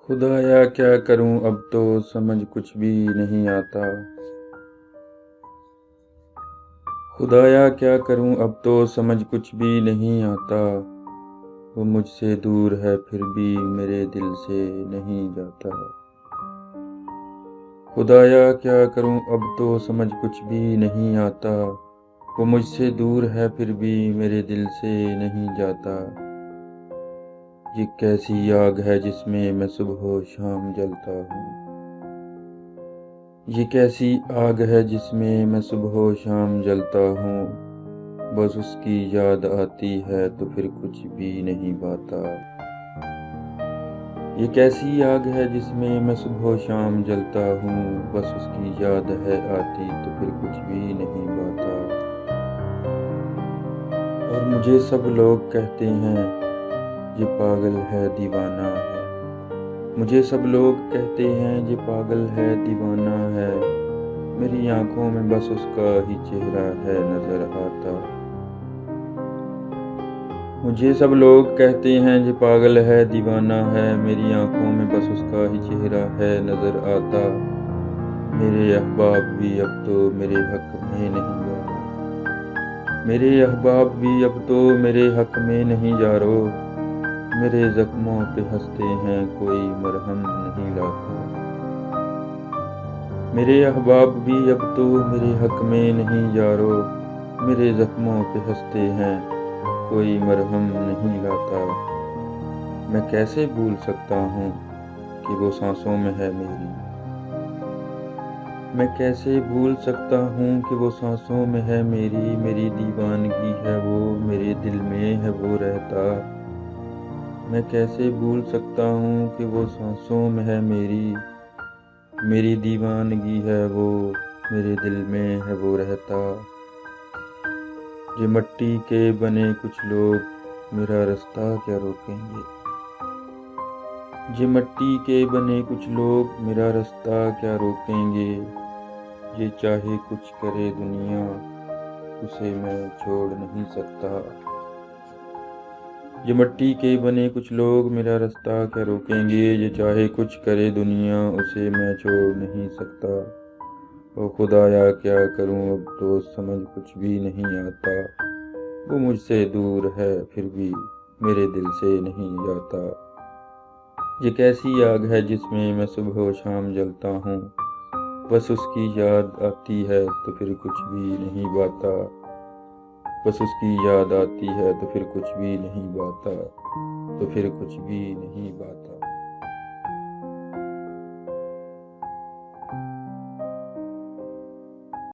خدایا کیا کروں اب تو سمجھ کچھ بھی نہیں آتا۔ خدایا کیا کروں اب تو سمجھ کچھ بھی نہیں آتا۔ وہ مجھ سے دور ہے پھر بھی میرے دل سے نہیں جاتا۔ خدایا کیا کروں اب تو سمجھ کچھ بھی نہیں آتا۔ وہ مجھ سے دور ہے پھر بھی میرے دل سے نہیں جاتا۔ یہ کیسی آگ ہے جس میں میں صبح و شام جلتا ہوں۔ یہ کیسی آگ ہے جس میں میں صبح و شام جلتا ہوں۔ بس اس کی یاد آتی ہے تو پھر کچھ بھی نہیں باتا۔ یہ کیسی آگ ہے جس میں میں صبح و شام جلتا ہوں۔ بس اس کی یاد ہے آتی تو پھر کچھ بھی نہیں باتا۔ اور مجھے سب لوگ کہتے ہیں یہ پاگل ہے دیوانہ ہے۔ مجھے سب لوگ کہتے ہیں یہ پاگل ہے دیوانہ ہے۔ میری آنکھوں میں بس اس کا ہی چہرہ ہے نظر آتا۔ مجھے سب لوگ کہتے ہیں یہ پاگل ہے دیوانہ ہے۔ میری آنکھوں میں بس اس کا ہی چہرہ ہے نظر آتا۔ میرے احباب بھی اب تو میرے حق میں نہیں یارو۔ میرے احباب بھی اب تو میرے حق میں نہیں یارو۔ میرے زخموں پہ ہنستے ہیں کوئی مرہم نہیں لاتا۔ میرے احباب بھی اب تو میرے حق میں نہیں یارو۔ میرے زخموں پہ ہنستے ہیں کوئی مرہم نہیں لاتا۔ میں کیسے بھول سکتا ہوں کہ وہ سانسوں میں ہے میری۔ میں کیسے بھول سکتا ہوں کہ وہ سانسوں میں ہے میری۔ میری دیوانگی ہے وہ میرے دل میں ہے وہ رہتا۔ میں کیسے بھول سکتا ہوں کہ وہ سانسوں میں ہے میری۔ میری دیوانگی ہے وہ میرے دل میں ہے وہ رہتا۔ یہ مٹی کے بنے کچھ لوگ میرا رستہ کیا روکیں گے۔ یہ مٹی کے بنے کچھ لوگ میرا رستہ کیا روکیں گے۔ یہ چاہے کچھ کرے دنیا اسے میں چھوڑ نہیں سکتا۔ یہ مٹی کے بنے کچھ لوگ میرا رستہ کیا روکیں گے۔ یہ چاہے کچھ کرے دنیا اسے میں چھوڑ نہیں سکتا۔ او خدایا کیا کروں اب تو سمجھ کچھ بھی نہیں آتا۔ وہ مجھ سے دور ہے پھر بھی میرے دل سے نہیں جاتا۔ یہ کیسی آگ ہے جس میں میں صبح و شام جلتا ہوں۔ بس اس کی یاد آتی ہے تو پھر کچھ بھی نہیں باتا۔ بس اس کی یاد آتی ہے تو پھر کچھ بھی نہیں باتا۔ تو پھر کچھ بھی نہیں باتا۔